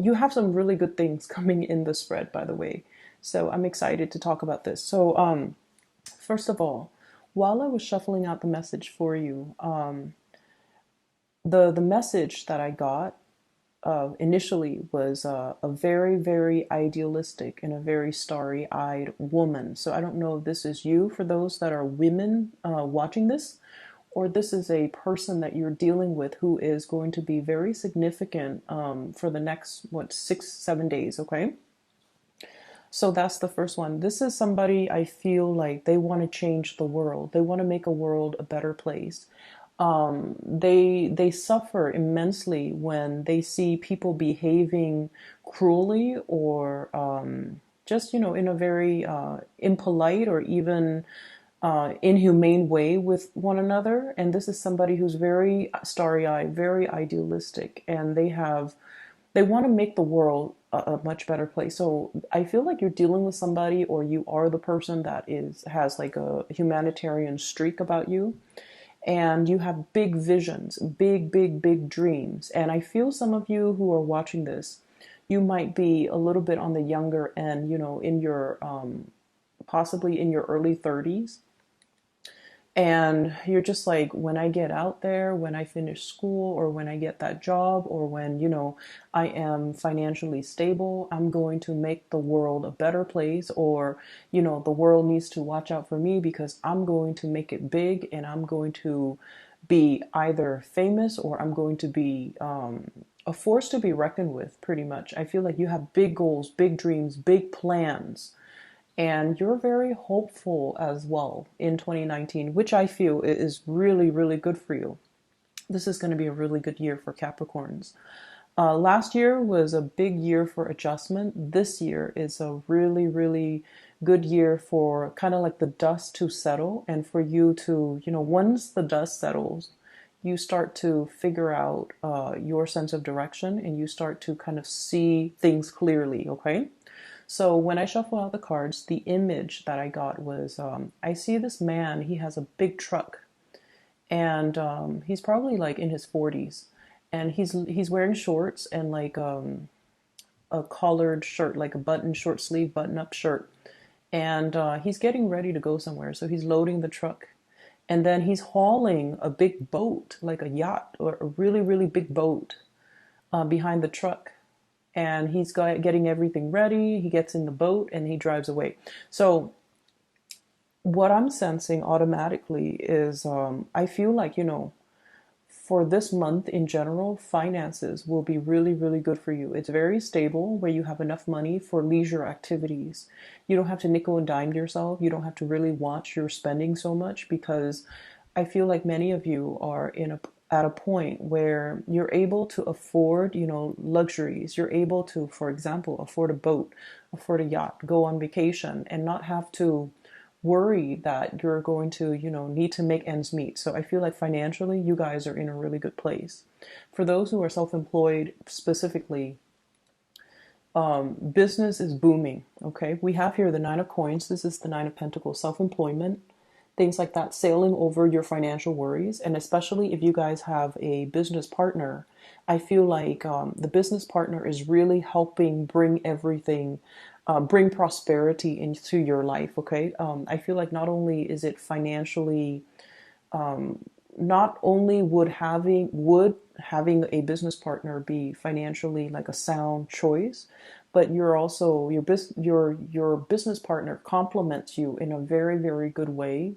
you have some really good things coming in the spread, by the way. So I'm excited to talk about this. So first of all, while I was shuffling out the message for you, the message that I got initially was a very, very idealistic and a very starry-eyed woman. So I don't know if this is you for those that are women watching this, or this is a person that you're dealing with who is going to be very significant for the next, what, 6, 7 days, okay? So that's the first one. This is somebody I feel like they want to change the world. They want to make a world a better place. They suffer immensely when they see people behaving cruelly or just in a very impolite or even inhumane way with one another. And this is somebody who's very starry-eyed, very idealistic, and they want to make the world a much better place. So I feel like you're dealing with somebody, or you are the person that has like a humanitarian streak about you, and you have big visions, big, big, big dreams. And I feel some of you who are watching this, you might be a little bit on the younger end, in your possibly in your early 30s. And you're just like, when I get out there, when I finish school, or when I get that job, or when, I am financially stable, I'm going to make the world a better place. Or, the world needs to watch out for me because I'm going to make it big, and I'm going to be either famous, or I'm going to be a force to be reckoned with, pretty much. I feel like you have big goals, big dreams, big plans, and you're very hopeful as well in 2019, which I feel is really, really good for you. This is going to be a really good year for Capricorns. Last year was a big year for adjustment. This year is a really, really good year for kind of like the dust to settle, and for you to, once the dust settles, you start to figure out your sense of direction, and you start to kind of see things clearly, okay? So when I shuffle out the cards, the image that I got was I see this man. He has a big truck, and he's probably like in his 40s, and he's wearing shorts and like a collared shirt, like a button, short sleeve button up shirt, and he's getting ready to go somewhere. So he's loading the truck, and then he's hauling a big boat, like a yacht or a really, really big boat, behind the truck. And getting everything ready. He gets in the boat and he drives away. So what I'm sensing automatically is I feel like, for this month in general, finances will be really, really good for you. It's very stable, where you have enough money for leisure activities. You don't have to nickel and dime yourself. You don't have to really watch your spending so much, because I feel like many of you are at a point where you're able to afford, luxuries. You're able to, for example, afford a boat, afford a yacht, go on vacation, and not have to worry that you're going to, need to make ends meet. So I feel like financially, you guys are in a really good place. For those who are self-employed specifically, business is booming. Okay, we have here the Nine of Coins. This is the Nine of Pentacles, self-employment, things like that, sailing over your financial worries. And especially if you guys have a business partner, I feel like the business partner is really helping bring everything, bring prosperity into your life. Okay, I feel like not only is it financially, not only would having a business partner be financially like a sound choice, but you're also your business partner complements you in a very, very good way,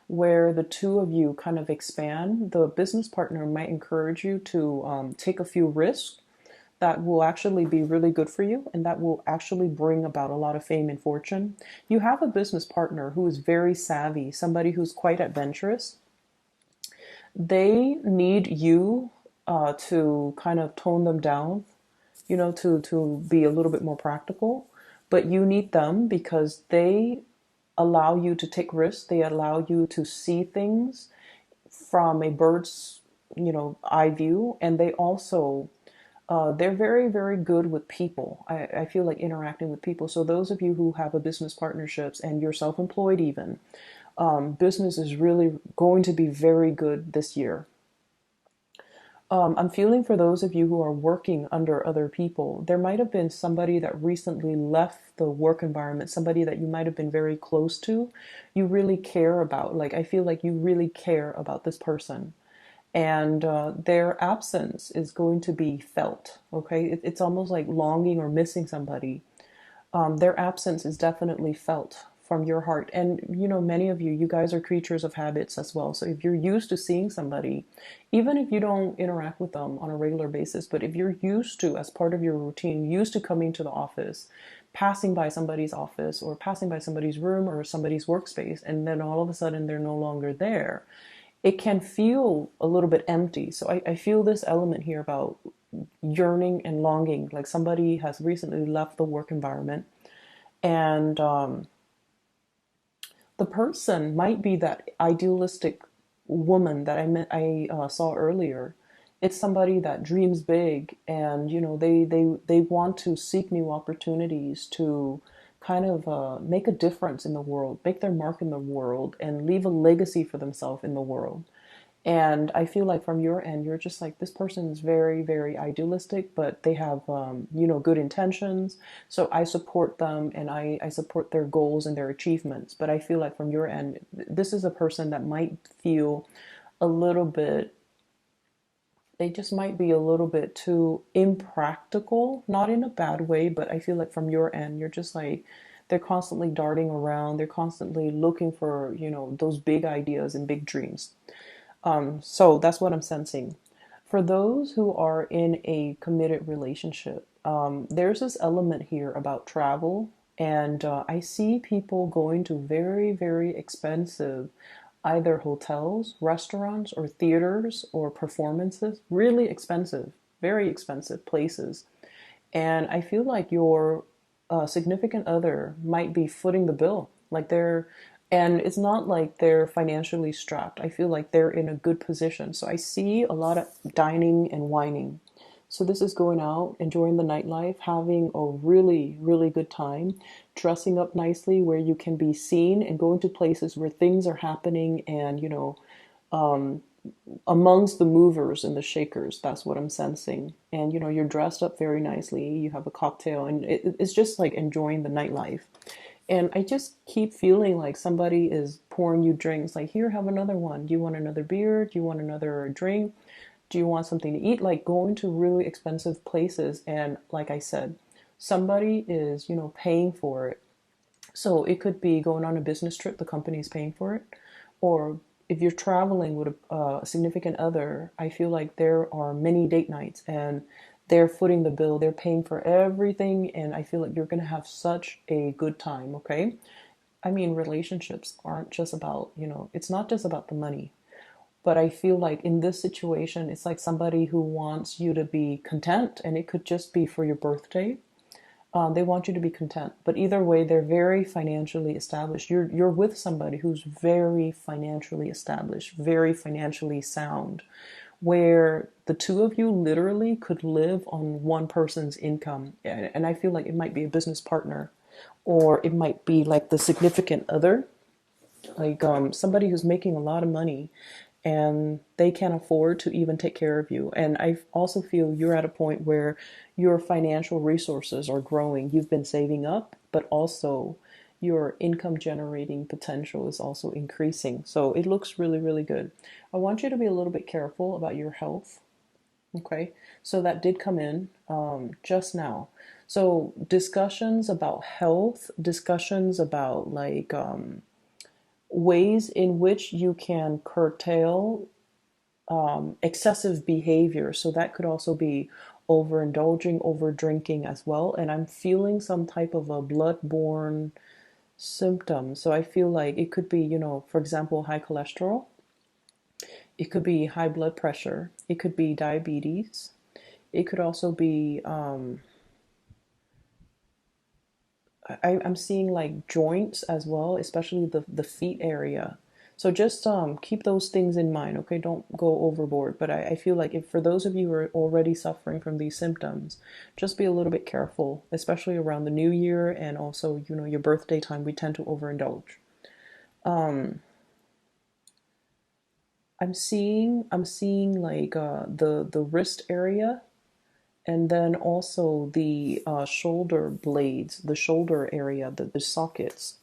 where the two of you kind of expand. The business partner might encourage you to take a few risks that will actually be really good for you, and that will actually bring about a lot of fame and fortune. You have a business partner who is very savvy, somebody who's quite adventurous. They need you to kind of tone them down, to be a little bit more practical. But you need them because they allow you to take risks. They allow you to see things from a bird's, eye view. And they also, they're very, very good with people. I feel like interacting with people. So those of you who have a business partnerships and you're self-employed even, business is really going to be very good this year. I'm feeling for those of you who are working under other people. There might have been somebody that recently left the work environment, somebody that you might have been very close to, you really care about. Like, I feel like you really care about this person. And their absence is going to be felt, okay? It's almost like longing or missing somebody. Their absence is definitely felt from your heart. And many of you, you guys are creatures of habits as well. So if you're used to seeing somebody, even if you don't interact with them on a regular basis, but if you're used to, as part of your routine, used to coming to the office, passing by somebody's office or passing by somebody's room or somebody's workspace, and then all of a sudden they're no longer there, it can feel a little bit empty. So I feel this element here about yearning and longing, like somebody has recently left the work environment, and the person might be that idealistic woman that I saw earlier. It's somebody that dreams big, and they want to seek new opportunities to kind of make a difference in the world, make their mark in the world, and leave a legacy for themselves in the world. And I feel like from your end, you're just like, this person is very, very idealistic, but they have, good intentions. So I support them, and I support their goals and their achievements. But I feel like from your end, this is a person that might feel a little bit, they just might be a little bit too impractical, not in a bad way, but I feel like from your end, you're just like, they're constantly darting around. They're constantly looking for, those big ideas and big dreams. So that's what I'm sensing. For those who are in a committed relationship, there's this element here about travel, and I see people going to very, very expensive either hotels, restaurants, or theaters or performances, really expensive, very expensive places. And I feel like your significant other might be footing the bill. And it's not like they're financially strapped. I feel like they're in a good position. So I see a lot of dining and wining. So this is going out, enjoying the nightlife, having a really, really good time, dressing up nicely where you can be seen, and going to places where things are happening, and, amongst the movers and the shakers. That's what I'm sensing. And you're dressed up very nicely, you have a cocktail, and it's just like enjoying the nightlife. And I just keep feeling like somebody is pouring you drinks, like, here, have another one. Do you want another beer? Do you want another drink? Do you want something to eat? Like going to really expensive places. And like I said, somebody is, paying for it. So it could be going on a business trip, the company is paying for it. Or if you're traveling with a significant other, I feel like there are many date nights, and they're footing the bill, they're paying for everything, and I feel like you're going to have such a good time, okay? I mean, relationships aren't just about, it's not just about the money. But I feel like in this situation, it's like somebody who wants you to be content, and it could just be for your birthday. They want you to be content, but either way, they're very financially established. You're with somebody who's very financially established, very financially sound, where the two of you literally could live on one person's income. And I feel like it might be a business partner, or it might be like the significant other, like somebody who's making a lot of money, and they can't afford to even take care of you. And I also feel you're at a point where your financial resources are growing. You've been saving up, but also your income generating potential is also increasing. So it looks really, really good. I want you to be a little bit careful about your health. Okay, so that did come in just now. So discussions about health, discussions about like ways in which you can curtail excessive behavior. So that could also be overindulging, over drinking as well. And I'm feeling some type of a blood-borne symptom. So I feel like it could be, for example, high cholesterol. It could be high blood pressure. It could be diabetes. It could also be I'm seeing like joints as well, especially the feet area. So just keep those things in mind, okay? Don't go overboard. But I feel like if for those of you who are already suffering from these symptoms, just be a little bit careful, especially around the new year, and also, your birthday time. We tend to overindulge. Um, I'm seeing like the wrist area, and then also the shoulder blades, the shoulder area, the sockets.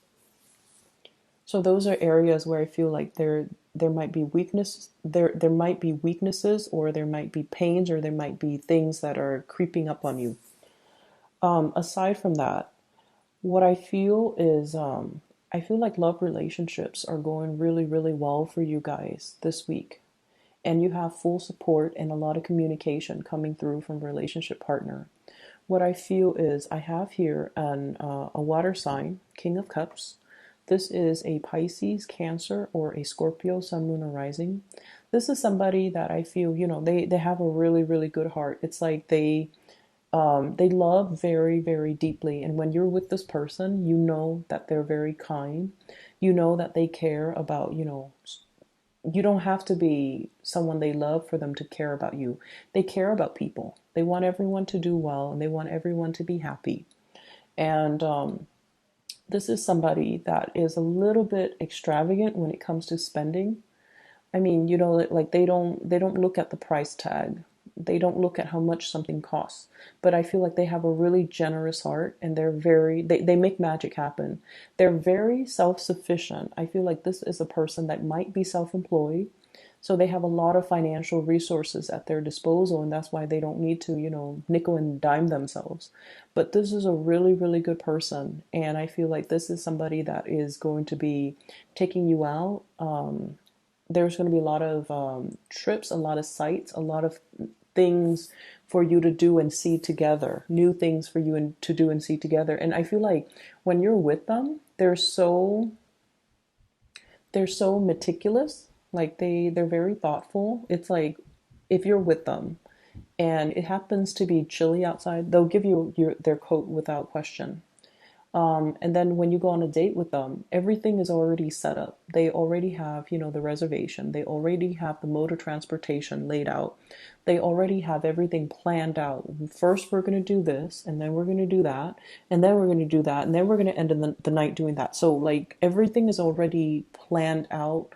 So those are areas where I feel like there might be weakness, there might be weaknesses, or there might be pains, or there might be things that are creeping up on you. Aside from that, what I feel is I feel like love relationships are going really, really well for you guys this week. And you have full support and a lot of communication coming through from relationship partner. What I feel is I have here a water sign, King of Cups. This is a Pisces, Cancer, or a Scorpio, Sun, Moon, or Rising. This is somebody that I feel, they have a really, really good heart. It's like they love very, very deeply. And when you're with this person, you know that they're very kind. You know that they care about, you don't have to be someone they love for them to care about you. They care about people. They want everyone to do well, and they want everyone to be happy. And this is somebody that is a little bit extravagant when it comes to spending. I mean, like they don't look at the price tag. They don't look at how much something costs. But I feel like they have a really generous heart, and they make magic happen. They're very self-sufficient. I feel like this is a person that might be self-employed. So they have a lot of financial resources at their disposal, and that's why they don't need to, nickel and dime themselves. But this is a really, really good person, and I feel like this is somebody that is going to be taking you out. There's going to be a lot of trips, a lot of sights, a lot of things for you to do and see together, new things for you to do and see together. And I feel like when you're with them, they're so meticulous. Like they're very thoughtful. It's like if you're with them and it happens to be chilly outside, they'll give you their coat without question. And then when you go on a date with them, everything is already set up. They already have, the reservation. They already have the mode of transportation laid out. They already have everything planned out. First, we're going to do this, and then we're going to do that, and then we're going to do that, and then we're going to end the night doing that. So, like, everything is already planned out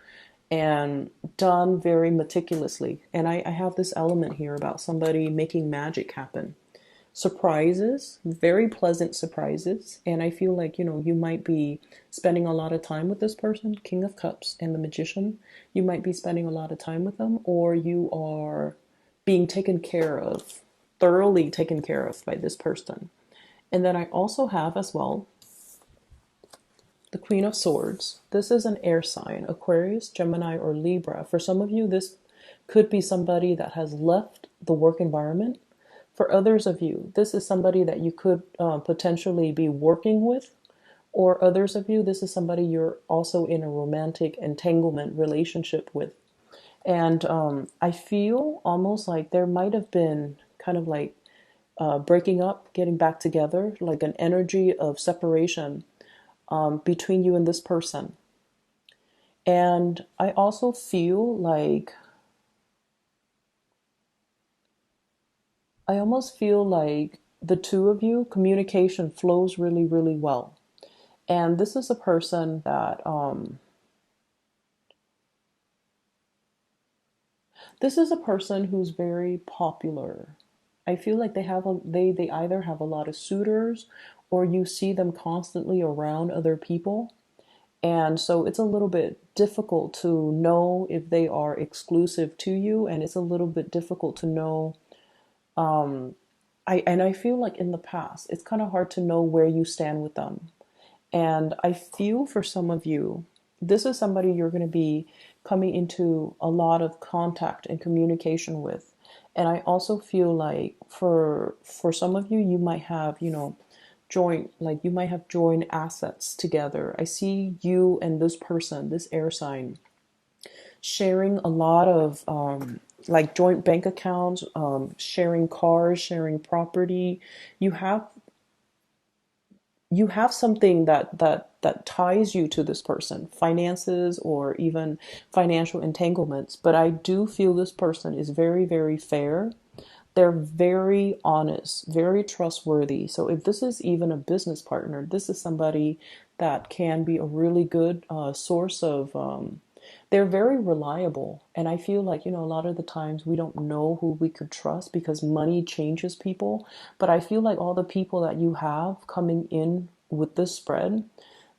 and done very meticulously. And I have this element here about somebody making magic happen, surprises, very pleasant surprises. And I feel like, you might be spending a lot of time with this person, King of Cups and the Magician. You might be spending a lot of time with them, or you are being taken care of, thoroughly taken care of by this person. And then I also have as well the Queen of Swords. This is an air sign, Aquarius, Gemini, or Libra. For some of you, this could be somebody that has left the work environment. For others of you, this is somebody that you could potentially be working with. Or others of you, this is somebody you're also in a romantic entanglement relationship with. And I feel almost like there might have been kind of like breaking up, getting back together, like an energy of separation between you and this person. And I also feel like I almost feel like the two of you, communication flows really, really well. And this is a person that, this is a person who's very popular. I feel like they either have a lot of suitors, or you see them constantly around other people. And so it's a little bit difficult to know if they are exclusive to you, and it's a little bit difficult to know. I feel like in the past, it's kind of hard to know where you stand with them. And I feel for some of you, this is somebody you're going to be coming into a lot of contact and communication with. And I also feel like for some of you, you might have, you might have joined assets together. I see you and this person, this air sign, sharing a lot of like joint bank accounts, sharing cars, sharing property. You have you have something that ties you to this person, finances or even financial entanglements. But I do feel this person is very, very fair. They're very honest, very trustworthy. So if this is even a business partner, this is somebody that can be a really good source of They're very reliable. And I feel like, a lot of the times we don't know who we could trust because money changes people. But I feel like all the people that you have coming in with this spread,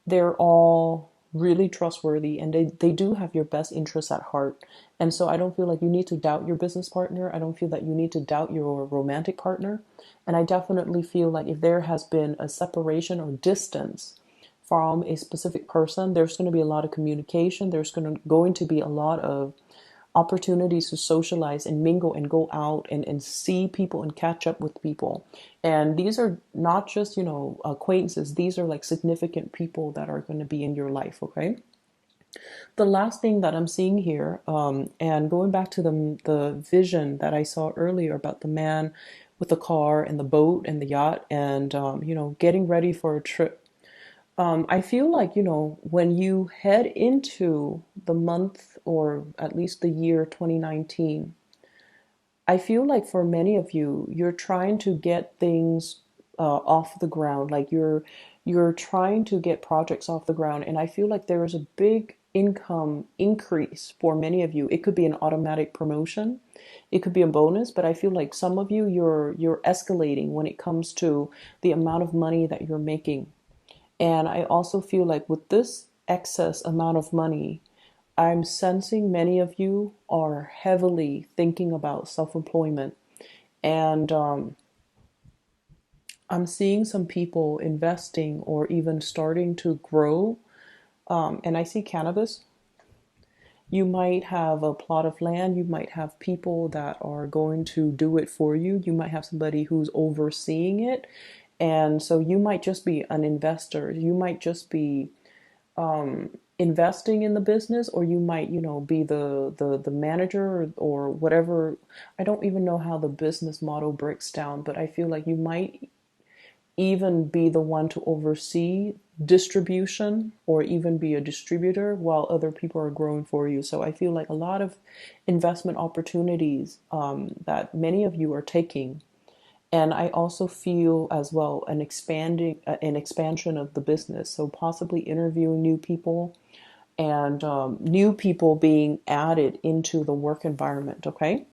they're all really trustworthy and they do have your best interests at heart. And so I don't feel like you need to doubt your business partner. I don't feel that you need to doubt your romantic partner. And I definitely feel like if there has been a separation or distance from a specific person, there's going to be a lot of communication. There's going to be a lot of opportunities to socialize and mingle and go out and see people and catch up with people. And these are not just, acquaintances. These are like significant people that are going to be in your life, okay? The last thing that I'm seeing here, and going back to the vision that I saw earlier about the man with the car and the boat and the yacht and, getting ready for a trip. I feel like, when you head into the month or at least the year 2019, I feel like for many of you, you're trying to get things off the ground. Like you're trying to get projects off the ground, and I feel like there is a big income increase for many of you. It could be an automatic promotion, it could be a bonus, but I feel like some of you you're escalating when it comes to the amount of money that you're making. And I also feel like with this excess amount of money, I'm sensing many of you are heavily thinking about self-employment. And I'm seeing some people investing or even starting to grow. And I see cannabis. You might have a plot of land. You might have people that are going to do it for you. You might have somebody who's overseeing it. And so you might just be an investor. You might just be investing in the business, or you might, be the manager or whatever. I don't even know how the business model breaks down, but I feel like you might even be the one to oversee distribution or even be a distributor while other people are growing for you. So I feel like a lot of investment opportunities that many of you are taking. And I also feel as well an expansion of the business. So possibly interviewing new people and new people being added into the work environment. Okay.